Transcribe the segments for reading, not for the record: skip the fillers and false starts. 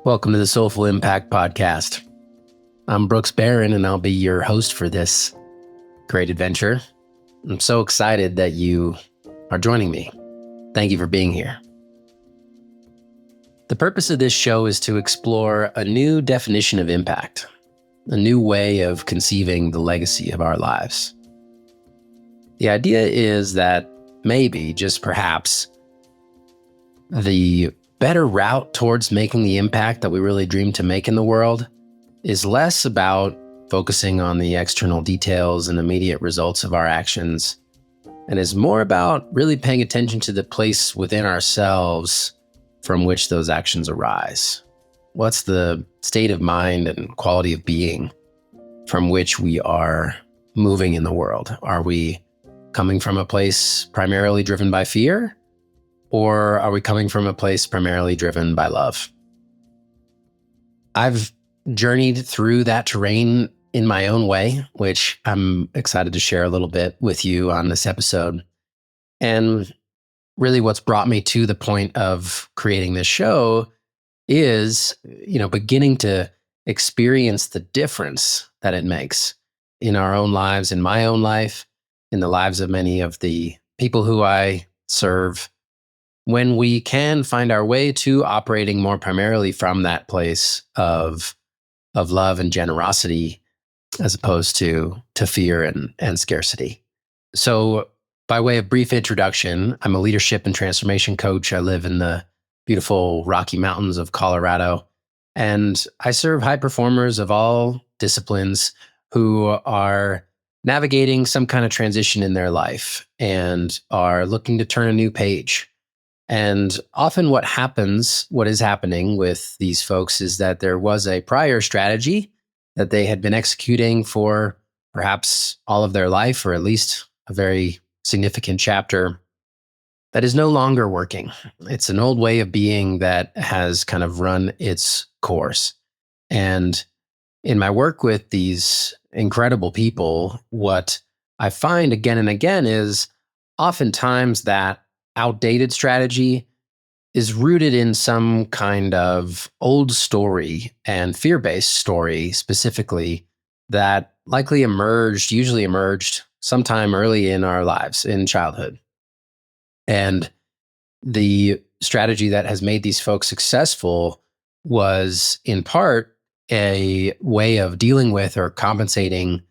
Welcome to the Soulful Impact podcast. I'm Brooks Barron, and I'll be your host for this great adventure. I'm so excited that you are joining me. Thank you for being here. The purpose of this show is to explore a new definition of impact, a new way of conceiving the legacy of our lives. The idea is that maybe, just perhaps, the better route towards making the impact that we really dream to make in the world is less about focusing on the external details and immediate results of our actions, and is more about really paying attention to the place within ourselves from which those actions arise. What's the state of mind and quality of being from which we are moving in the world? Are we coming from a place primarily driven by fear? Or are we coming from a place primarily driven by love? I've journeyed through that terrain in my own way, which I'm excited to share a little bit with you on this episode. And really what's brought me to the point of creating this show is, beginning to experience the difference that it makes in our own lives, in my own life, in the lives of many of the people who I serve, when we can find our way to operating more primarily from that place of love and generosity, as opposed to fear and scarcity. So by way of brief introduction, I'm a leadership and transformation coach. I live in the beautiful Rocky Mountains of Colorado, and I serve high performers of all disciplines who are navigating some kind of transition in their life and are looking to turn a new page. And often what is happening with these folks is that there was a prior strategy that they had been executing for perhaps all of their life, or at least a very significant chapter, that is no longer working. It's an old way of being that has kind of run its course. And in my work with these incredible people, what I find again and again is oftentimes that outdated strategy is rooted in some kind of old story and fear-based story specifically that usually emerged sometime early in our lives, in childhood. And the strategy that has made these folks successful was in part a way of dealing with or compensating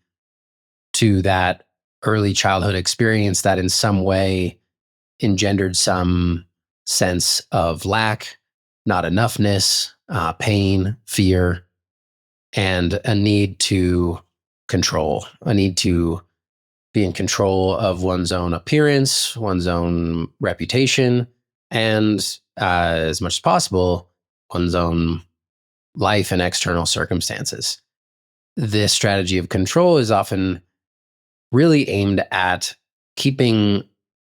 to that early childhood experience that in some way engendered some sense of lack, not enoughness, pain, fear, and a need to control, a need to be in control of one's own appearance, one's own reputation, and as much as possible, one's own life and external circumstances. This strategy of control is often really aimed at keeping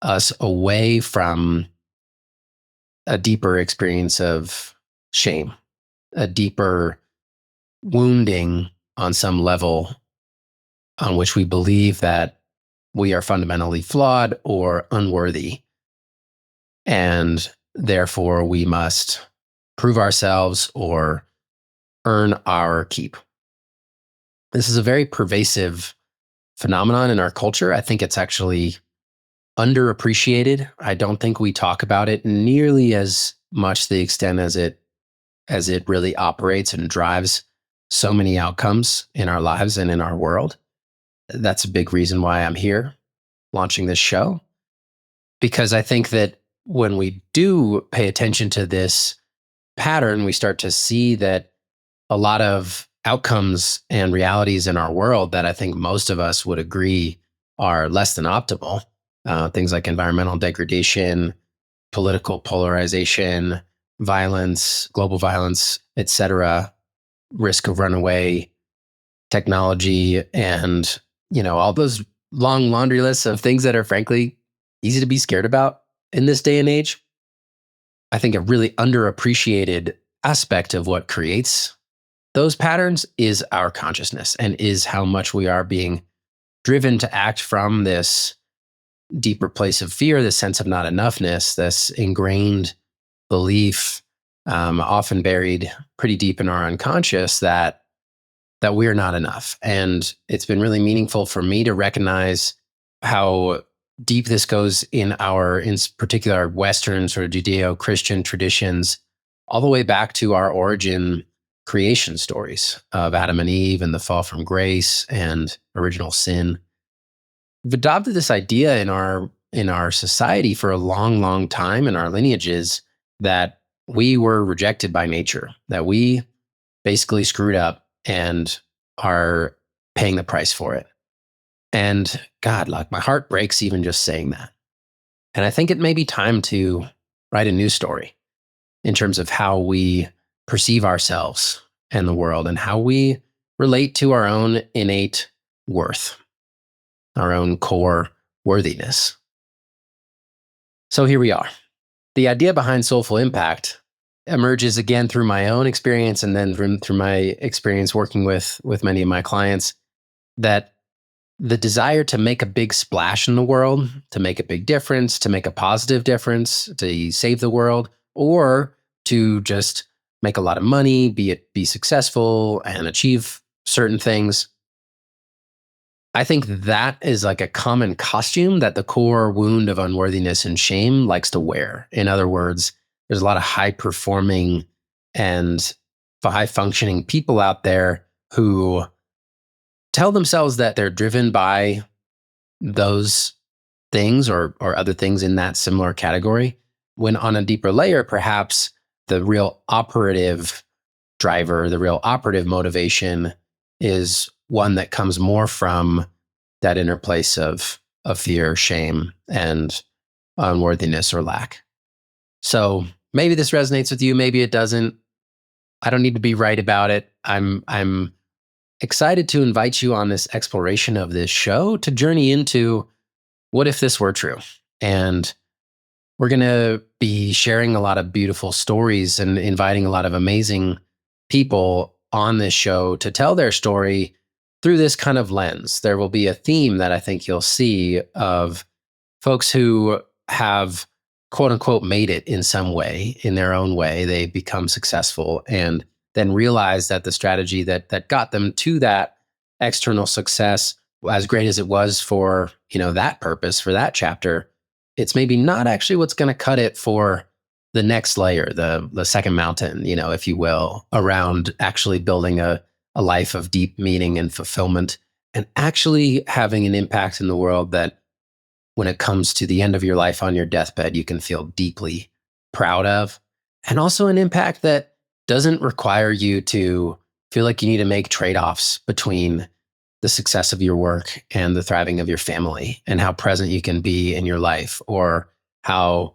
us away from a deeper experience of shame, a deeper wounding on some level on which we believe that we are fundamentally flawed or unworthy. And therefore, we must prove ourselves or earn our keep. This is a very pervasive phenomenon in our culture. I think it's actually underappreciated. I don't think we talk about it nearly as much to the extent as it really operates and drives so many outcomes in our lives and in our world. That's a big reason why I'm here launching this show, because I think that when we do pay attention to this pattern, we start to see that a lot of outcomes and realities in our world that I think most of us would agree are less than optimal. Things like environmental degradation, political polarization, violence, global violence, etc., risk of runaway technology, and all those long laundry lists of things that are frankly easy to be scared about in this day and age. I think a really underappreciated aspect of what creates those patterns is our consciousness, and is how much we are being driven to act from this deeper place of fear, this sense of not enoughness, this ingrained belief often buried pretty deep in our unconscious, that we're not enough. And it's been really meaningful for me to recognize how deep this goes in particular, our Western sort of Judeo-Christian traditions, all the way back to our origin creation stories of Adam and Eve and the fall from grace and original sin. We've adopted this idea in our society for a long, long time in our lineages that we were rejected by nature, that we basically screwed up and are paying the price for it. And God, like my heart breaks even just saying that. And I think it may be time to write a new story in terms of how we perceive ourselves and the world and how we relate to our own innate worth, our own core worthiness. So here we are. The idea behind Soulful Impact emerges again through my own experience and then through my experience working with many of my clients, that the desire to make a big splash in the world, to make a big difference, to make a positive difference, to save the world, or to just make a lot of money, be successful and achieve certain things. I think that is like a common costume that the core wound of unworthiness and shame likes to wear. In other words, there's a lot of high performing and high functioning people out there who tell themselves that they're driven by those things or other things in that similar category, when on a deeper layer, perhaps the real operative driver, the real operative motivation is one that comes more from that inner place of fear, shame, and unworthiness or lack. So maybe this resonates with you, maybe it doesn't. I don't need to be right about it. I'm excited to invite you on this exploration of this show to journey into what if this were true? And we're going to be sharing a lot of beautiful stories and inviting a lot of amazing people on this show to tell their story through this kind of lens. There will be a theme that I think you'll see of folks who have quote unquote made it in some way, in their own way. They become successful and then realize that the strategy that got them to that external success, as great as it was for, that purpose, for that chapter, it's maybe not actually what's going to cut it for the next layer, the second mountain, if you will, around actually building a life of deep meaning and fulfillment and actually having an impact in the world that when it comes to the end of your life on your deathbed, you can feel deeply proud of. And also an impact that doesn't require you to feel like you need to make trade-offs between the success of your work and the thriving of your family and how present you can be in your life, or how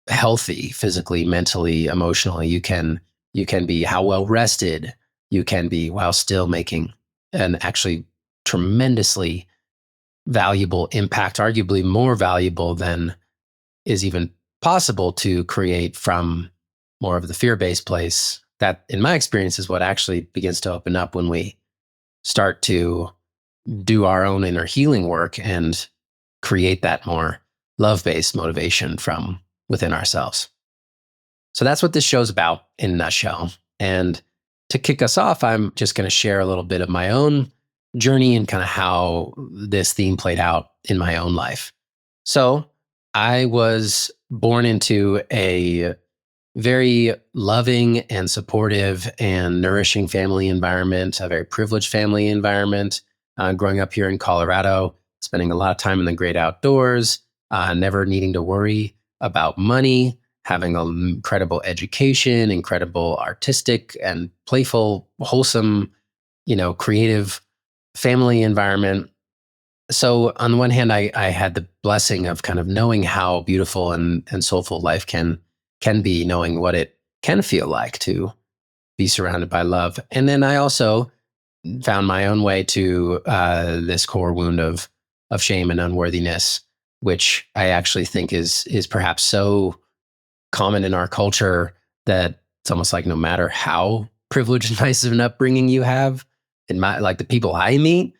healthy physically, mentally, emotionally you can be, how well rested you can be while still making an actually tremendously valuable impact, arguably more valuable than is even possible to create from more of the fear-based place. That, in my experience, is what actually begins to open up when we start to do our own inner healing work and create that more love-based motivation from within ourselves. So that's what this show's about in a nutshell. And to kick us off, I'm just going to share a little bit of my own journey and kind of how this theme played out in my own life. So I was born into a very loving and supportive and nourishing family environment, a very privileged family environment. Growing up here in Colorado, spending a lot of time in the great outdoors, never needing to worry about money, having an incredible education, incredible artistic and playful, wholesome, creative family environment. So on the one hand, I had the blessing of kind of knowing how beautiful and soulful life can be, knowing what it can feel like to be surrounded by love. And then I also found my own way to this core wound of shame and unworthiness, which I actually think is perhaps so common in our culture that it's almost like no matter how privileged and nice of an upbringing you have, like the people I meet,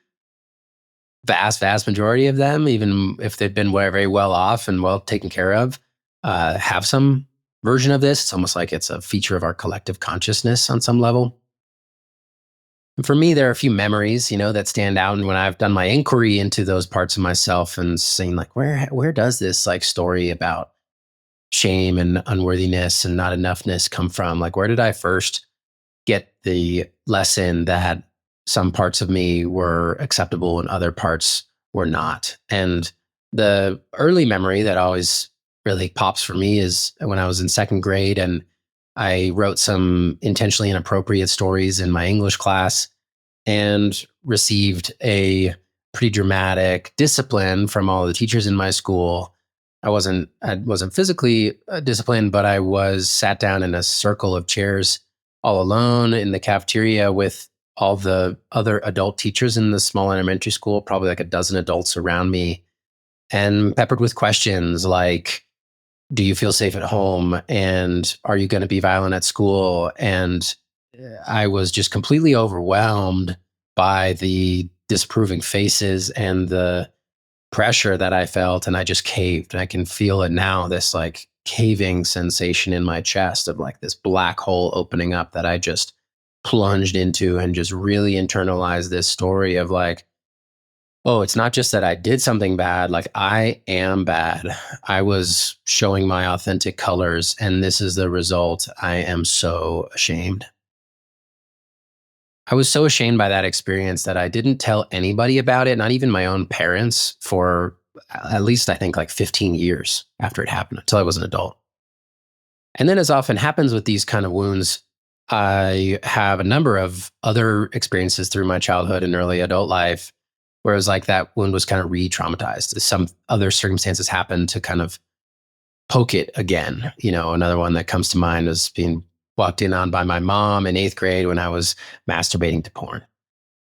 vast majority of them, even if they've been very well off and well taken care of, have some version of this. It's almost like it's a feature of our collective consciousness on some level. And for me, there are a few memories, that stand out. And when I've done my inquiry into those parts of myself and seen like, where does this like story about shame and unworthiness and not enoughness come from? Like, where did I first get the lesson that some parts of me were acceptable and other parts were not? And the early memory that always really pops for me is when I was in second grade and I wrote some intentionally inappropriate stories in my English class and received a pretty dramatic discipline from all the teachers in my school. I wasn't physically disciplined, but I was sat down in a circle of chairs all alone in the cafeteria with all the other adult teachers in the small elementary school, probably like a dozen adults around me, and peppered with questions like, do you feel safe at home? And are you going to be violent at school? And I was just completely overwhelmed by the disapproving faces and the pressure that I felt. And I just caved. And I can feel it now, this like caving sensation in my chest of like this black hole opening up that I just plunged into and just really internalized this story of like, oh, it's not just that I did something bad, like I am bad. I was showing my authentic colors, and this is the result. I am so ashamed. I was so ashamed by that experience that I didn't tell anybody about it, not even my own parents, for at least I think like 15 years after it happened, until I was an adult. And then, as often happens with these kind of wounds, I have a number of other experiences through my childhood and early adult life where it was like that wound was kind of re traumatized. Some other circumstances happened to kind of poke it again. Another one that comes to mind was being walked in on by my mom in eighth grade when I was masturbating to porn.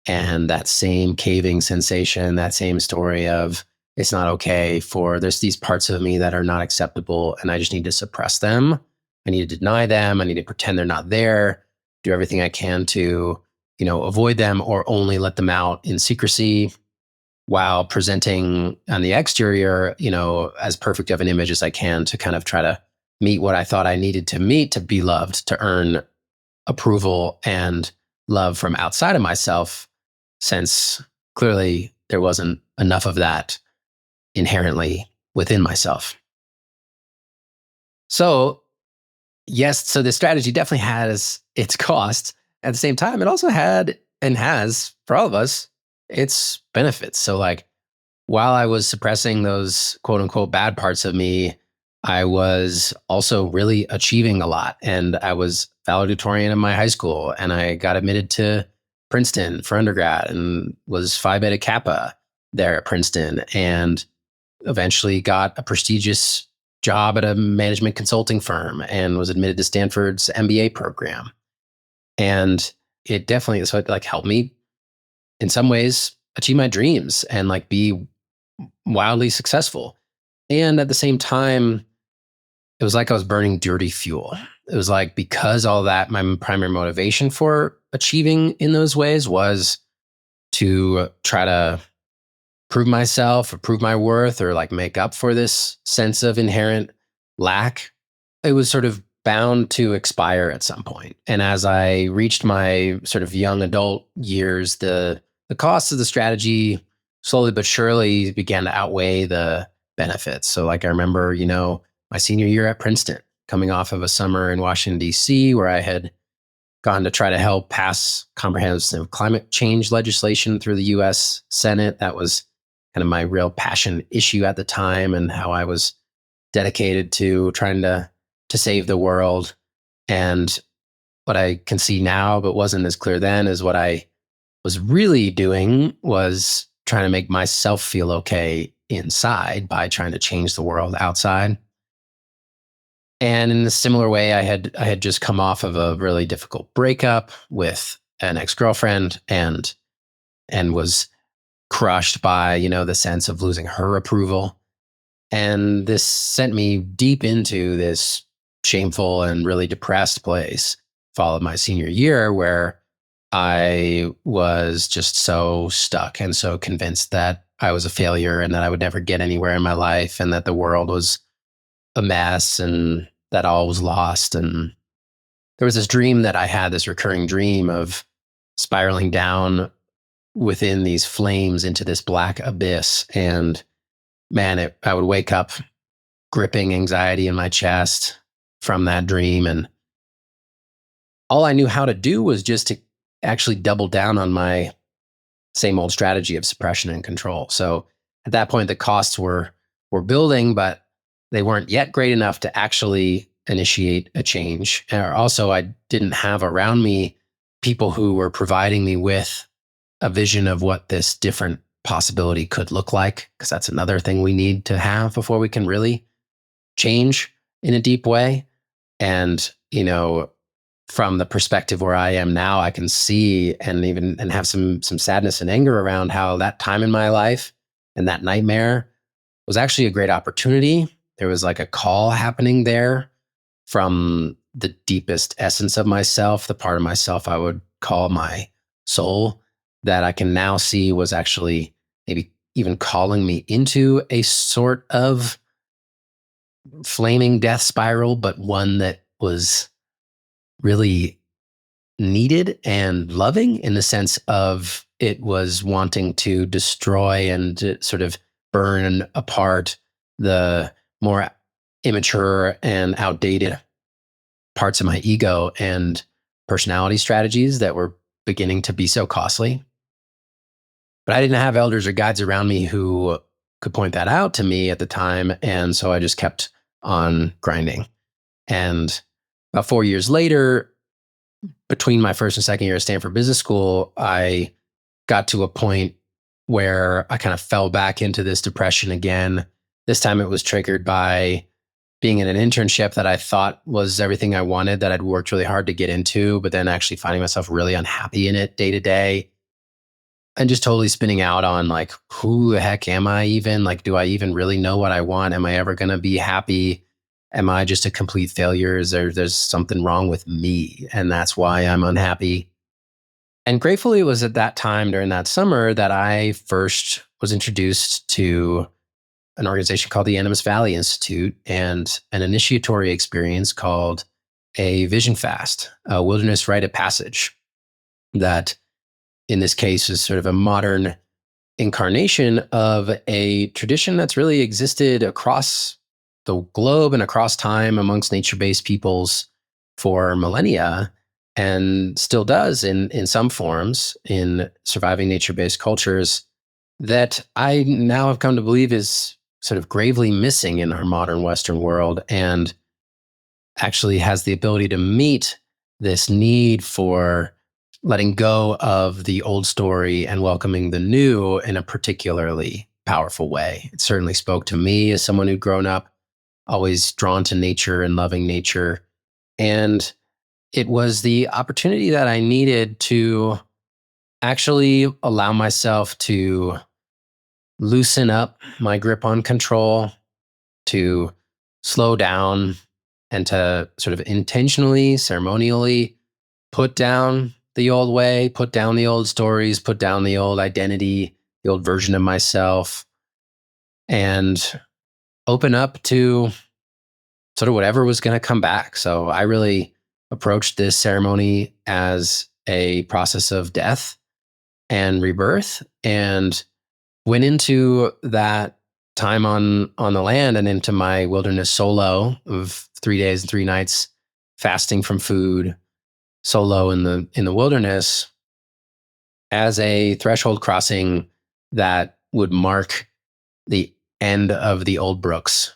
And that same caving sensation, that same story of it's not okay there's these parts of me that are not acceptable and I just need to suppress them. I need to deny them. I need to pretend they're not there, do everything I can to, avoid them or only let them out in secrecy while presenting on the exterior, as perfect of an image as I can to kind of try to meet what I thought I needed to meet to be loved, to earn approval and love from outside of myself, since clearly there wasn't enough of that inherently within myself. So, yes, so this strategy definitely has its costs. At the same time, it also had and has, for all of us, its benefits. So, like, while I was suppressing those quote unquote bad parts of me, I was also really achieving a lot. And I was valedictorian in my high school, and I got admitted to Princeton for undergrad and was Phi Beta Kappa there at Princeton, and eventually got a prestigious job at a management consulting firm and was admitted to Stanford's MBA program. And it definitely so it like helped me in some ways achieve my dreams and like be wildly successful. And at the same time, it was like I was burning dirty fuel. It was like, because all that, my primary motivation for achieving in those ways was to try to prove myself or prove my worth or like make up for this sense of inherent lack. It was sort of bound to expire at some point. And as I reached my sort of young adult years, the costs of the strategy slowly but surely began to outweigh the benefits. So like I remember, my senior year at Princeton, coming off of a summer in Washington, D.C., where I had gone to try to help pass comprehensive climate change legislation through the US Senate. That was kind of my real passion issue at the time, and how I was dedicated to trying to save the world. And what I can see now, but wasn't as clear then, is what I was really doing was trying to make myself feel okay inside by trying to change the world outside. And in a similar way, I had just come off of a really difficult breakup with an ex-girlfriend, and was crushed by, the sense of losing her approval. And this sent me deep into this shameful and really depressed place. Followed my senior year, where I was just so stuck and so convinced that I was a failure and that I would never get anywhere in my life and that the world was a mess and that all was lost. And there was this dream that I had, this recurring dream of spiraling down within these flames into this black abyss. And man, I would wake up gripping anxiety in my chest from that dream. And all I knew how to do was just to actually double down on my same old strategy of suppression and control. So at that point, the costs were building, but they weren't yet great enough to actually initiate a change. And also, I didn't have around me people who were providing me with a vision of what this different possibility could look like, because that's another thing we need to have before we can really change in a deep way. And, from the perspective where I am now, I can see and have some sadness and anger around how that time in my life and that nightmare was actually a great opportunity. There was like a call happening there from the deepest essence of myself, the part of myself I would call my soul, that I can now see was actually maybe even calling me into a sort of flaming death spiral, but one that was really needed and loving, in the sense of it was wanting to destroy and to sort of burn apart the more immature and outdated parts of my ego and personality strategies that were beginning to be so costly. But I didn't have elders or guides around me who could point that out to me at the time. And so I just kept on grinding. And about 4 years later, between my first and second year at Stanford Business School, I got to a point where I kind of fell back into this depression again. This time it was triggered by being in an internship that I thought was everything I wanted, that I'd worked really hard to get into, but then actually finding myself really unhappy in it day to day, and just totally spinning out on like, who the heck am I even? Like, do I even really know what I want? Am I ever going to be happy? Am I just a complete failure? There's something wrong with me, and that's why I'm unhappy? And gratefully, it was at that time during that summer that I first was introduced to an organization called the Animas Valley Institute and an initiatory experience called a vision fast, a wilderness rite of passage, that in this case is sort of a modern incarnation of a tradition that's really existed across the globe and across time amongst nature-based peoples for millennia, and still does in some forms in surviving nature-based cultures, that I now have come to believe is sort of gravely missing in our modern Western world, and actually has the ability to meet this need for letting go of the old story and welcoming the new in a particularly powerful way. It certainly spoke to me as someone who'd grown up always drawn to nature and loving nature. And it was the opportunity that I needed to actually allow myself to loosen up my grip on control, to slow down, and to sort of intentionally, ceremonially put down the old way, put down the old stories, put down the old identity, the old version of myself, and open up to sort of whatever was going to come back. So I really approached this ceremony as a process of death and rebirth, and went into that time on the land and into my wilderness solo of 3 days and 3 nights, fasting from food, solo in the wilderness, as a threshold crossing that would mark the end of the old Brooks.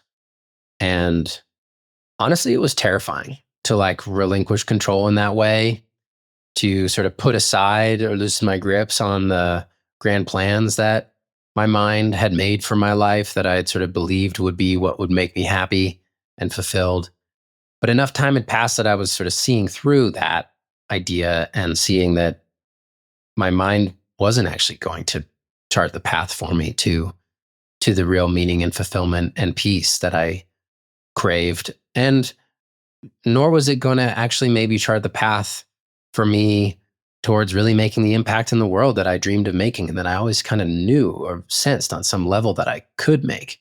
And honestly, it was terrifying to like relinquish control in that way, to sort of put aside or loosen my grips on the grand plans that my mind had made for my life, that I had sort of believed would be what would make me happy and fulfilled. But enough time had passed that I was sort of seeing through that idea and seeing that my mind wasn't actually going to chart the path for me to the real meaning and fulfillment and peace that I craved. And nor was it going to actually maybe chart the path for me towards really making the impact in the world that I dreamed of making and that I always kind of knew or sensed on some level that I could make.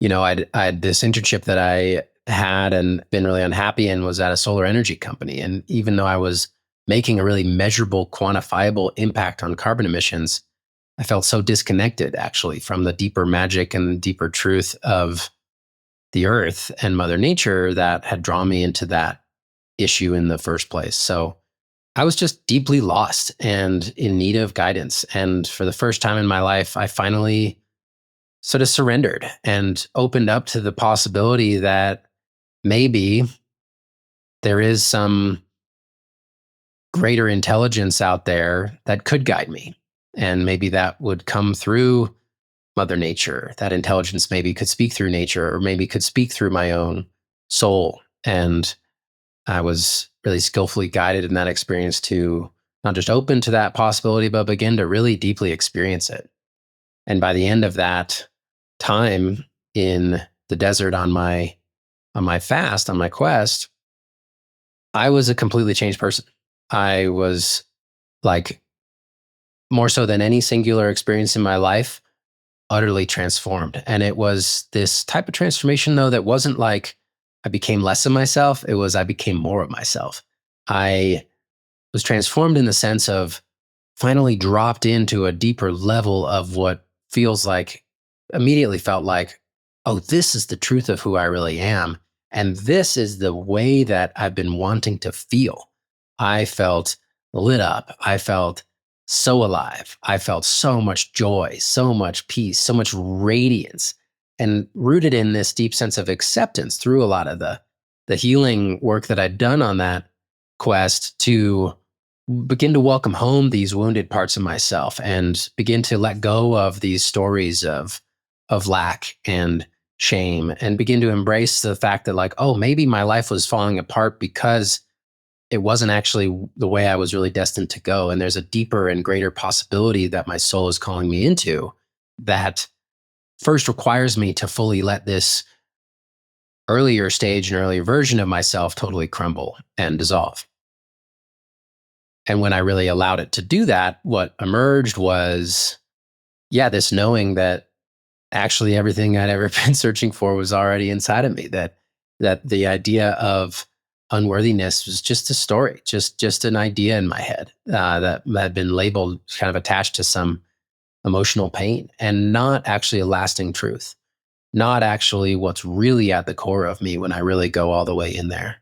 I had this internship that had and been really unhappy in was at a solar energy company. And even though I was making a really measurable, quantifiable impact on carbon emissions, I felt so disconnected actually from the deeper magic and deeper truth of the earth and Mother Nature that had drawn me into that issue in the first place. So I was just deeply lost and in need of guidance. And for the first time in my life, I finally sort of surrendered and opened up to the possibility that maybe there is some greater intelligence out there that could guide me. And maybe that would come through Mother Nature. That intelligence maybe could speak through nature or maybe could speak through my own soul. And I was really skillfully guided in that experience to not just open to that possibility, but begin to really deeply experience it. And by the end of that time in the desert on my fast, on my quest, I was a completely changed person. I was like more so than any singular experience in my life, utterly transformed. And it was this type of transformation, though, that wasn't like I became less of myself. It was I became more of myself. I was transformed in the sense of finally dropped into a deeper level of what feels like, immediately felt like, oh, this is the truth of who I really am. And this is the way that I've been wanting to feel. I felt lit up. I felt so alive. I felt so much joy, so much peace, so much radiance, and rooted in this deep sense of acceptance through a lot of the healing work that I'd done on that quest to begin to welcome home these wounded parts of myself and begin to let go of these stories of lack and shame and begin to embrace the fact that like, oh, maybe my life was falling apart because it wasn't actually the way I was really destined to go. And there's a deeper and greater possibility that my soul is calling me into that first requires me to fully let this earlier stage and earlier version of myself totally crumble and dissolve. And when I really allowed it to do that, what emerged was, yeah, this knowing that actually everything I'd ever been searching for was already inside of me. That the idea of unworthiness was just a story, just an idea in my head that had been labeled, kind of attached to some emotional pain, and not actually a lasting truth. Not actually what's really at the core of me when I really go all the way in there.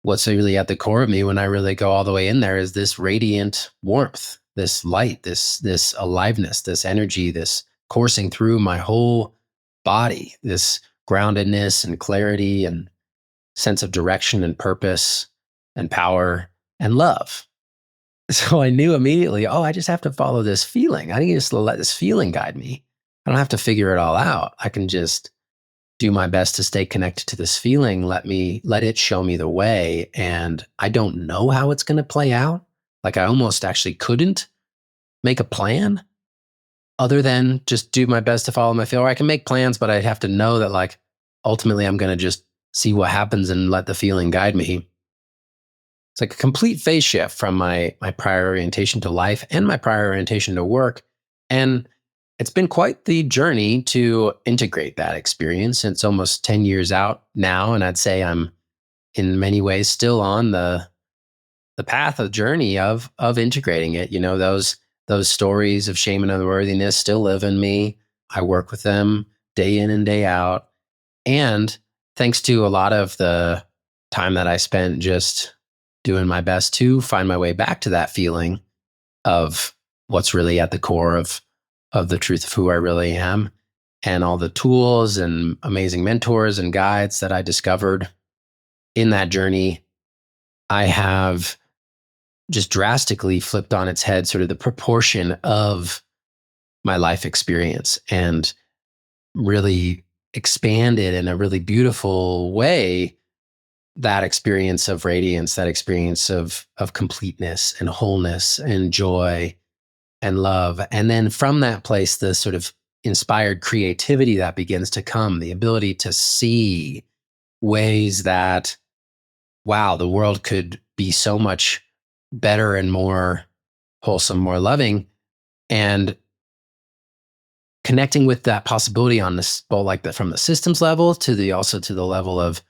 What's really at the core of me when I really go all the way in there is this radiant warmth, this light, this aliveness, this energy, this coursing through my whole body, this groundedness and clarity and sense of direction and purpose and power and love. So I knew immediately, oh, I just have to follow this feeling. I need to just let this feeling guide me. I don't have to figure it all out. I can just do my best to stay connected to this feeling. Let it show me the way. And I don't know how it's going to play out. Like I almost actually couldn't make a plan other than just do my best to follow my feel. Or I can make plans, but I have to know that like ultimately I'm going to just see what happens and let the feeling guide me. It's like a complete phase shift from my prior orientation to life and my prior orientation to work. And it's been quite the journey to integrate that experience. It's almost 10 years out now. And I'd say I'm in many ways still on the path of journey of integrating it. You know, those stories of shame and unworthiness still live in me. I work with them day in and day out. And thanks to a lot of the time that I spent just doing my best to find my way back to that feeling of what's really at the core of the truth of who I really am, and all the tools and amazing mentors and guides that I discovered in that journey, I have just drastically flipped on its head sort of the proportion of my life experience and really expanded in a really beautiful way that experience of radiance, that experience of completeness and wholeness and joy and love. And then from that place, the sort of inspired creativity that begins to come, the ability to see ways that, wow, the world could be so much better and more wholesome, more loving. And connecting with that possibility on this, both like from the systems level to the also to the level of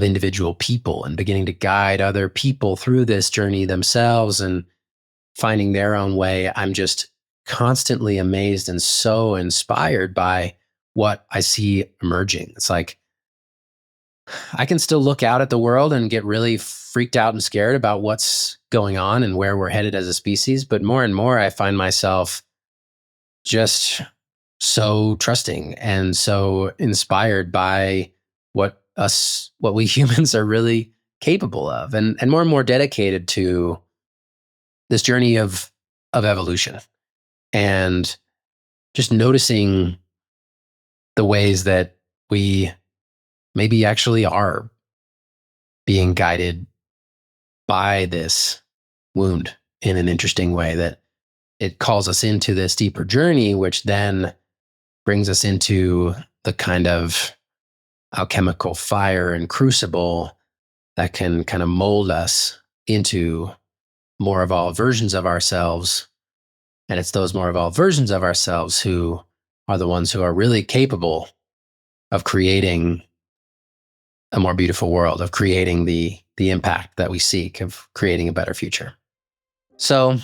individual people, and beginning to guide other people through this journey themselves and finding their own way. I'm just constantly amazed and so inspired by what I see emerging. It's like I can still look out at the world and get really freaked out and scared about what's going on and where we're headed as a species. But more and more, I find myself just so trusting and so inspired by what we humans are really capable of, and more and more dedicated to this journey of evolution, and just noticing the ways that we maybe actually are being guided by this wound in an interesting way, that it calls us into this deeper journey, which then brings us into the kind of alchemical fire and crucible that can kind of mold us into more evolved versions of ourselves. And it's those more evolved versions of ourselves who are the ones who are really capable of creating a more beautiful world, of creating the impact that we seek, of creating a better future. So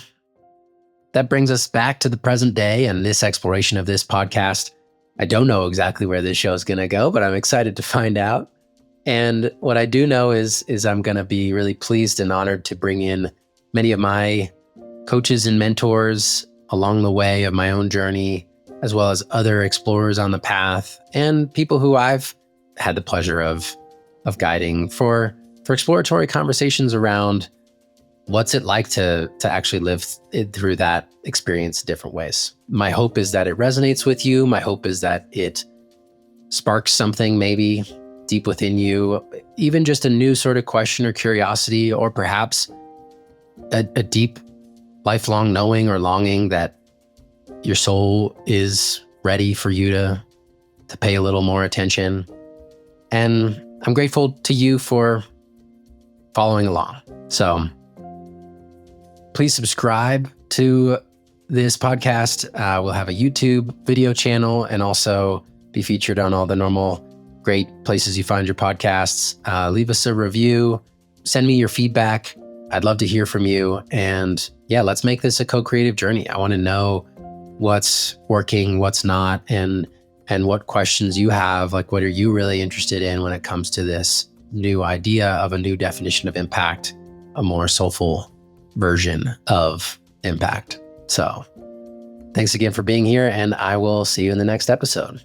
that brings us back to the present day and this exploration of this podcast. I don't know exactly where this show is going to go, but I'm excited to find out. And what I do know is I'm going to be really pleased and honored to bring in many of my coaches and mentors along the way of my own journey, as well as other explorers on the path and people who I've had the pleasure of guiding for exploratory conversations around what's it like to actually live through that experience in different ways. My hope is that it resonates with you. My hope is that it sparks something maybe deep within you, even just a new sort of question or curiosity, or perhaps a deep lifelong knowing or longing that your soul is ready for you to pay a little more attention. And I'm grateful to you for following along. So please subscribe to this podcast. We'll have a YouTube video channel and also be featured on all the normal great places you find your podcasts. Leave us a review. Send me your feedback. I'd love to hear from you. And yeah, let's make this a co-creative journey. I want to know what's working, what's not, and what questions you have. Like, what are you really interested in when it comes to this new idea of a new definition of impact, a more soulful version of impact? So thanks again for being here, and I will see you in the next episode.